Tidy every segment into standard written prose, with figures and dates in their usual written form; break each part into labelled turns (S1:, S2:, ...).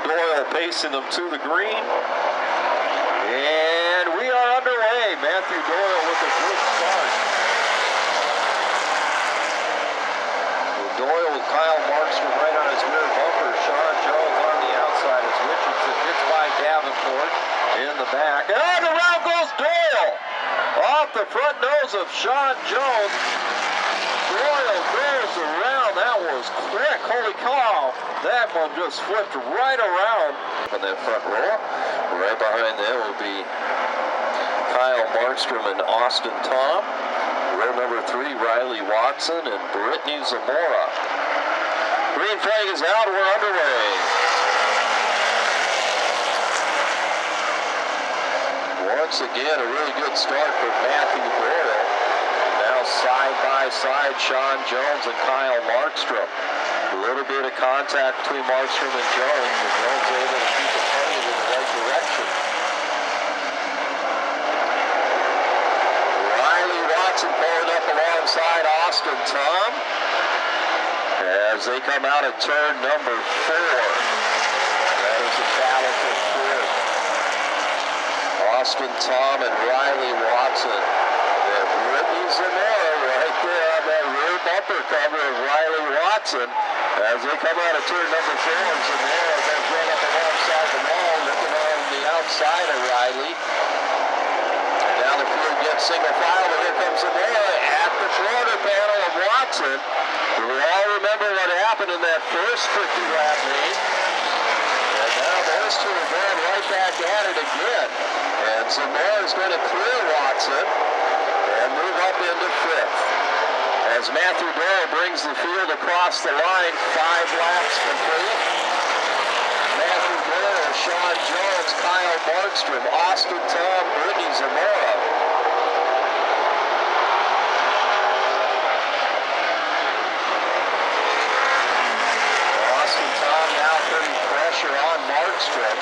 S1: Doyle pacing them to the green. And we are underway. Matthew Doyle with a good start. Doyle with Kyle Markstrom right on his rear bumper. Sean Jones on the outside as Richardson gets by Davenport in the back. And around goes Doyle. Off the front nose of Sean Jones. Doyle goes around. That was quick. Holy cow. That one just flipped right around. On that front row. Right behind them will be Kyle Markstrom and Austin Tom. Row number 3, Riley Watson and Brittany Zamora. Green flag is out. We're underway. Once again, a really good start for Matthew Doyle. Now side by side, Sean Jones and Kyle Markstrom. A little bit of contact between Markstrom and Jones, but Jones able to keep it headed in the right direction. Riley Watson pulling up alongside Austin Tom as they come out of turn number 4. That is a battle for fourth. Austin Tom and Riley Watson. And Brittany Zamora right there on that rear bumper cover of Riley Watson. As they come out of turn number 4, Zamora goes right up alongside the wall, looking on the outside of Riley. And now the field gets single file, and here comes Zamora at the quarter panel of Watson. We all remember what happened in that first 50-lap lead. And now those two are going right back at it again. And Zamora is going to clear Watson and move up into 5th. As Matthew Doyle brings the field across the line, 5 laps complete. Matthew Doyle, Sean Jones, Kyle Markstrom, Austin Tom, Brittany Zamora. Austin Tom now putting pressure on Markstrom.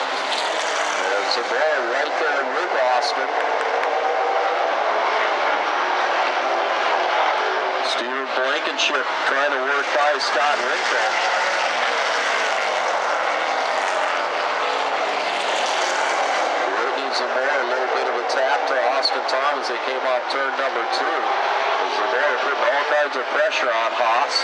S1: And Zamora right there with Austin. Steven Blankenship trying to work by Scott Rinkel. Brittany Zamora, a little bit of a tap to Austin Tom as they came off turn number 2. Zamora putting all kinds of pressure on Haas.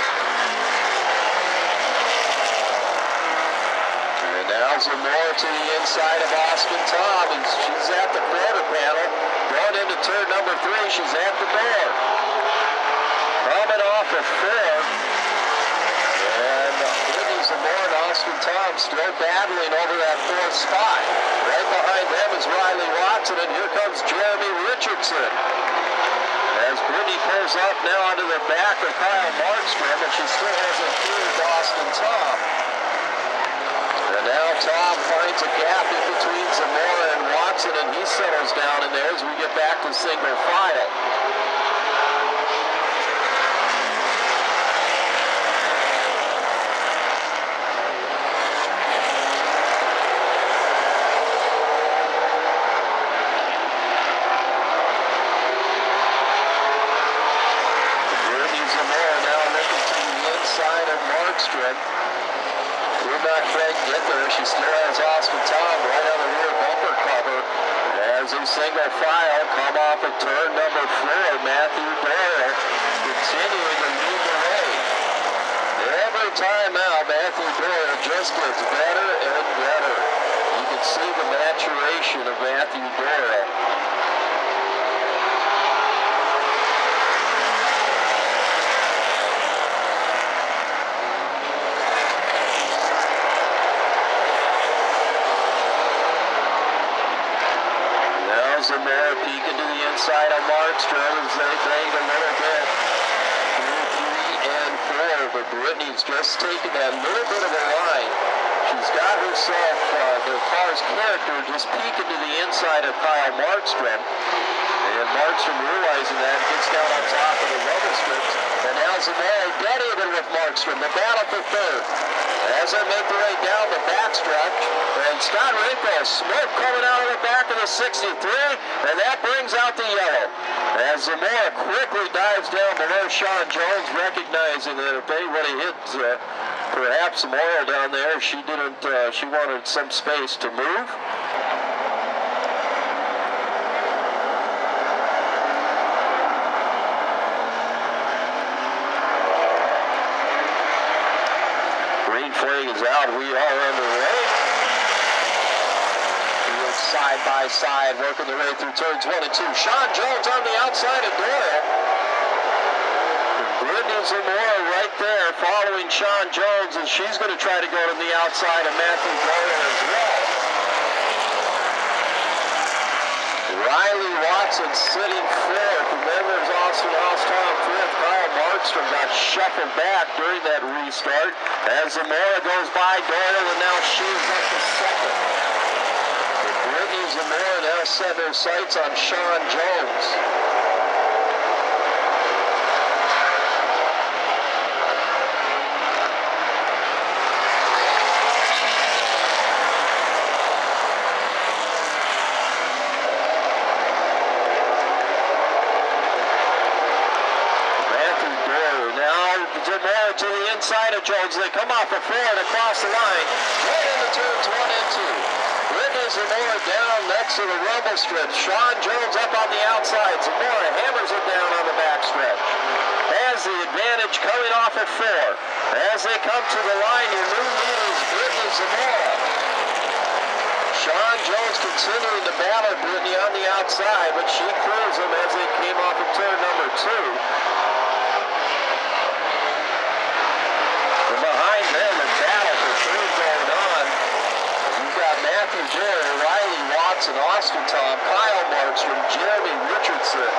S1: And now Zamora to the inside of Austin Tom, and she's at the quarter panel. Going into turn number 3, she's at the door. Coming off of 4, and Brittany Zamora and Austin Tom still battling over that 4th spot. Right behind them is Riley Watson, and here comes Jeremy Richardson. As Brittany pulls up now onto the back of Kyle Markstrom, and she still hasn't cleared Austin Tom. And now Tom finds a gap in between Zamora and Watson, and he settles down in there as we get back to single file. Will not quite get there. She still has Austin Tom right on the rear bumper cover. As a single file come off of turn number 4, Matthew Doyle continuing to lead the way. Every time now, Matthew Doyle just gets better and better. You can see the maturation of Matthew Doyle. Zamora peeking to the inside of Markstrom as they bang a little bit through 3 and 4, but Brittany's just taking that little bit of a line. She's got herself, the car's character, just peeking to the inside of Kyle Markstrom, and Markstrom realizing that gets down on top of the rubber strips, and now Zamora dead even with Markstrom, the battle for 3rd. As they make their way down the backstretch, and Scott Rinkel, smoke coming out of the back of the 63, and that brings out the yellow. As Zamora quickly dives down below Sean Jones, recognizing that if they would have hit perhaps some oil down there. She didn't, she wanted some space to move. Green flag is out. We are underway. Side by side, working their way through turns 1 and 2. Sean Jones on the outside of Doyle. Brittany Zamora right there following Sean Jones, and she's going to try to go to the outside of Matthew Doyle as well. Riley Watson sitting fourth, and then there's Austin Tom fifth. Kyle Markstrom got shuffled back during that restart as Zamora goes by Doyle, and now she's up to second. Brittany Zamora now set their sights on Sean Jones. Matthew Doyle now Zamora to the inside of Jones. They come off the floor and across the line. Right into turns 1 and 2. Brittany Zamora down next to the rumble strip. Sean Jones up on the outside. Zamora hammers it down on the backstretch. Has the advantage coming off at 4. As they come to the line, your new leader is Brittany Zamora. Sean Jones continuing to battle Brittany on the outside, but she clears him as they came off of turn number 2. From behind them, a battle for third going on. Matthew Doyle, Riley Watson, Austin Tom, Kyle Markstrom, Jeremy Richardson.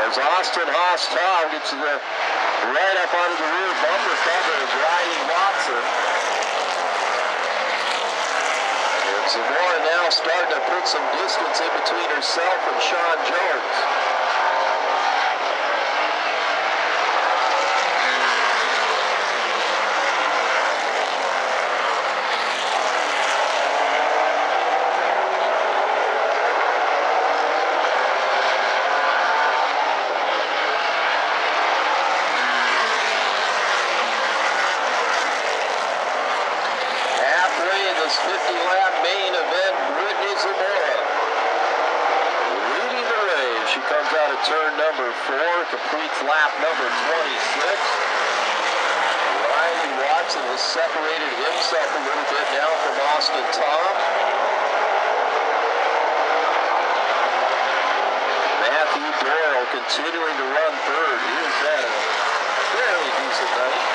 S1: As Austin Tom gets right up onto the rear bumper cover of Riley Watson. And Zamora now starting to put some distance in between herself and Sean Jones. This 50-lap main event, Brittany Zamora leading the race. She comes out of turn number 4, completes lap number 26. Riley Watson has separated himself a little bit now from Austin Tom. Matthew Doyle continuing to run third. He has had a fairly decent night.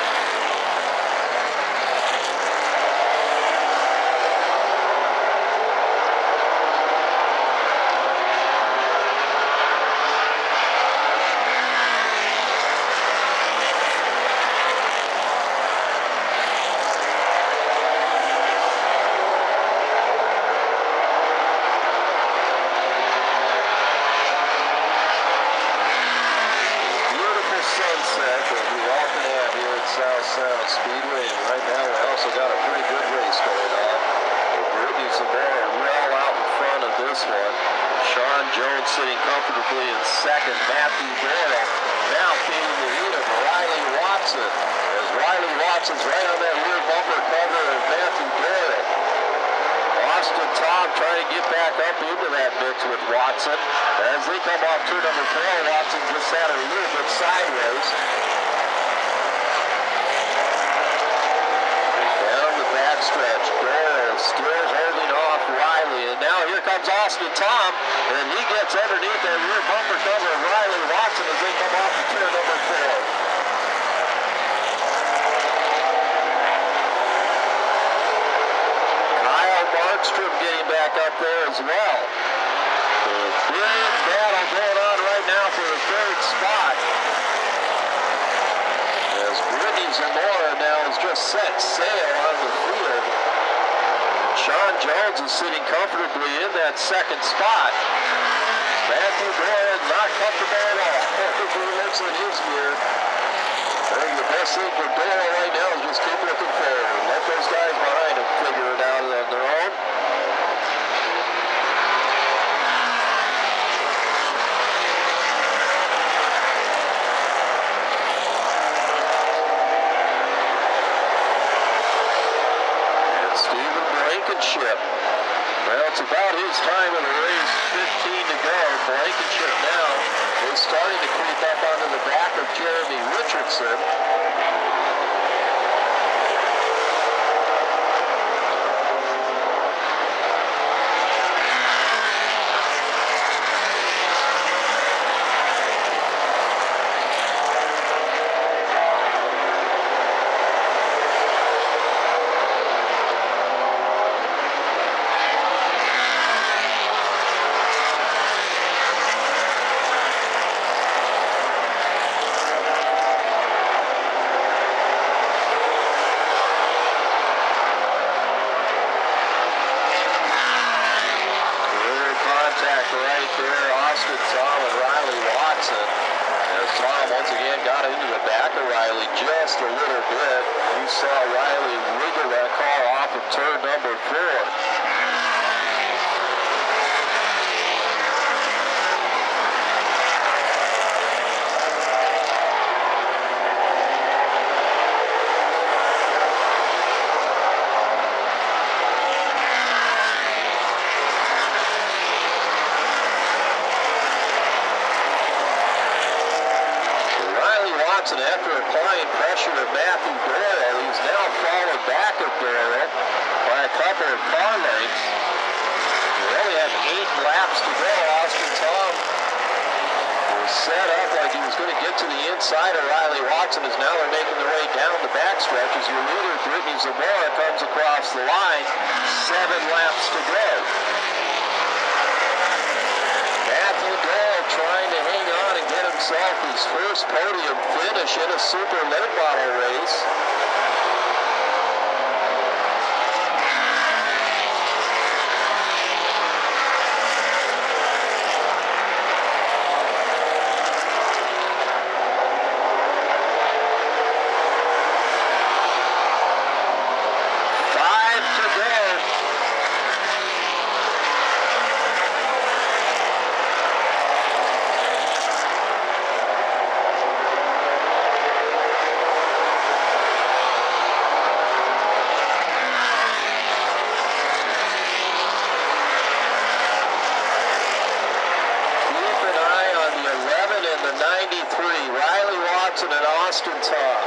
S1: Speedway, and right now we also got a pretty good race going on. Brittany Zamora well out in front of this one. Sean Jones sitting comfortably in second. Matthew Doyle now feeding the heat of Riley Watson. As Riley Watson's right on that rear bumper cover of Matthew Doyle. Austin Tom trying to get back up into that mix with Watson. As they come off turn number 4, Watson just had a little bit sideways. Backstretch. Doyle still holding off Riley, and now here comes Austin Tom, and he gets underneath that rear bumper cover of Riley Watson as they come off of turn number 4. Kyle Markstrom getting back up there as well. A big battle going on right now for the third spot. As Brittany Zamora now has just set sail on the field. Sean Jones is sitting comfortably in that second spot. Matthew Doyle not comfortable at all. He looks in his gear. I think the best thing for Doyle right now is just keep looking forward. Let those guys behind him figure it out on their own. That's about his time of the race. 15 to go. Blankenship now is starting to creep up onto the back of Jeremy Richardson. Just a little bit. You saw Riley wiggle that car off of turn number 4. After applying pressure to Matthew Doyle, he's now fallen back of Doyle by a couple of car lengths. We only have 8 laps to go. Austin Tom was set up like he was going to get to the inside of Riley Watson, as now they're making their way down the backstretch as your leader, Brittany Zamora, comes across the line. 7 laps to go. Matthew Doyle trying to hang on and get himself his first podium finish in a super late model race. And Austin Tom.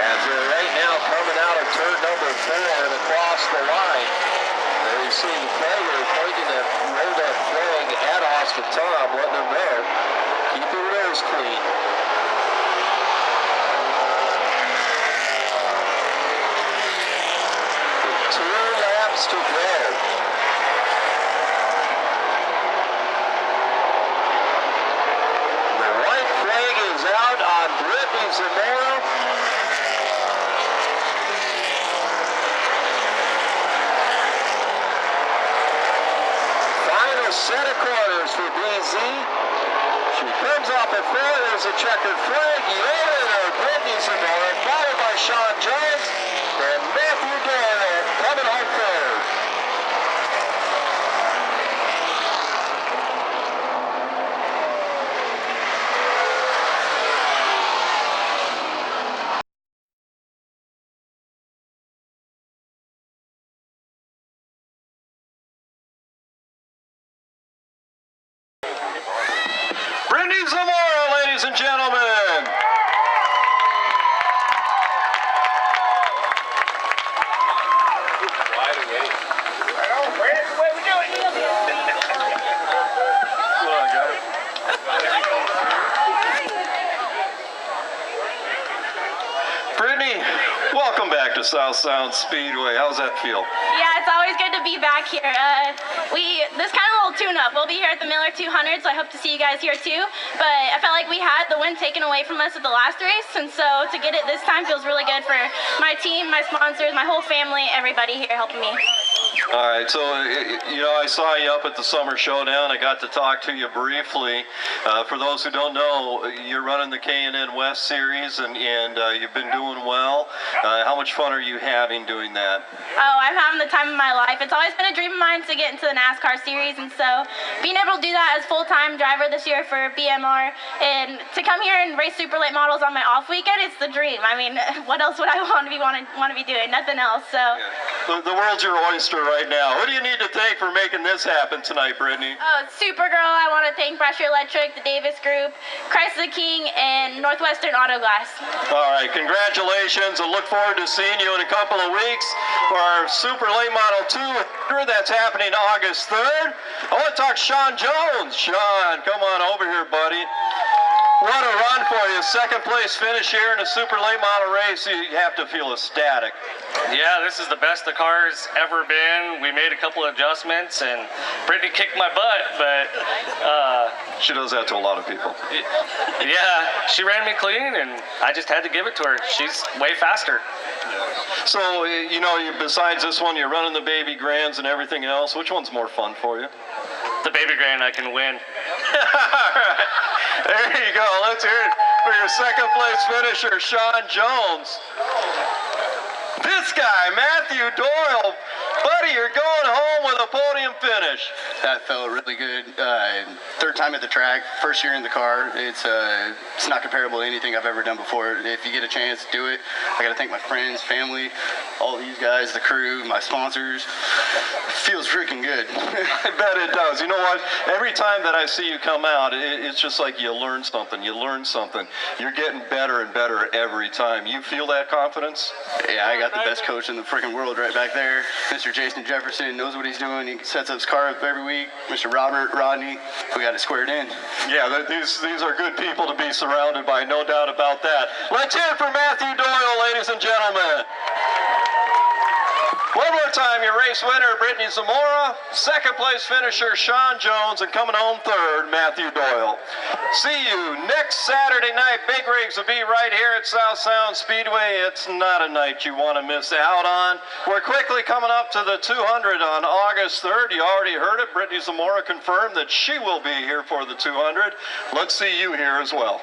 S1: As they're right now coming out of turn number 4 and across the line. There you see the player pointing that rolled up flag at Austin Tom, letting him know, keep your nose clean. With 2 laps to go. Zamora. Final set of corners for BZ. She comes off at 4. There's a checkered flag. Yellow, Brittany Zamora, followed by Sean Jones and Matthew Doyle coming home third. Zamora, ladies and gentlemen. Brittany, welcome back to South Sound Speedway. How's that feel?
S2: Yeah, it's always good to be back here. This kind of little tune-up. We'll be here at the Miller 200, so I hope to see you guys here too. But I felt like we had the win taken away from us at the last race, and so to get it this time feels really good for my team, my sponsors, my whole family, everybody here helping me.
S1: All right, so, I saw you up at the Summer Showdown. I got to talk to you briefly. For those who don't know, you're running the K&N West Series, and you've been doing well. How much fun are you having doing that?
S2: Oh, I'm having the time of my life. It's always been a dream of mine to get into the NASCAR Series, and so being able to do that as full-time driver this year for BMR, and to come here and race super late models on my off weekend, it's the dream. I mean, what else would I want to be doing? Nothing else, so... Yeah.
S3: The world's your oyster right now. Who do you need to thank for making this happen tonight, Brittany?
S2: Oh, Supergirl, I want to thank Brusher Electric, the Davis Group, Christ the King, and Northwestern Auto Glass.
S3: All right, congratulations, and look forward to seeing you in a couple of weeks for our Super Late Model 200 that's happening August 3rd. I want to talk Sean Jones. Sean, come on over here, buddy. What a run for you. Second place finish here in a super late model race. You have to feel ecstatic.
S4: Yeah, this is the best the car's ever been. We made a couple of adjustments, and Brittany kicked my butt, but
S3: She does that to a lot of people.
S4: yeah, she ran me clean, and I just had to give it to her. She's way faster.
S3: So, you know, besides this one, you're running the baby grands and everything else. Which one's more fun for you?
S4: The baby grand I can win.
S3: All right. There you go. Let's hear it for your second place finisher, Sean Jones. This guy, Matthew Doyle. Buddy, you're going home with a podium finish.
S5: That felt really good. Third time at the track, first year in the car. It's not comparable to anything I've ever done before. If you get a chance, do it. I got to thank my friends, family, all these guys, the crew, my sponsors. Feels freaking good.
S3: I bet it does. You know what? Every time that I see you come out, it's just like you learn something. You learn something. You're getting better and better every time. You feel that confidence?
S5: Yeah, I got the best coach in the freaking world right back there. Mr. Jason Jefferson knows what he's doing. He sets up his car up every week. Mr. Rodney, we got it squared in.
S3: Yeah, these are good people to be surrounded by, no doubt about that. Let's hear it for Matthew Doyle, ladies and gentlemen. One more time, your race winner, Brittany Zamora. Second place finisher, Sean Jones. And coming home third, Matthew Doyle. See you next Saturday night. Big rigs will be right here at South Sound Speedway. It's not a night you want to miss out on. We're quickly coming up to the 200 on August 3rd. You already heard it. Brittany Zamora confirmed that she will be here for the 200. Let's see you here as well.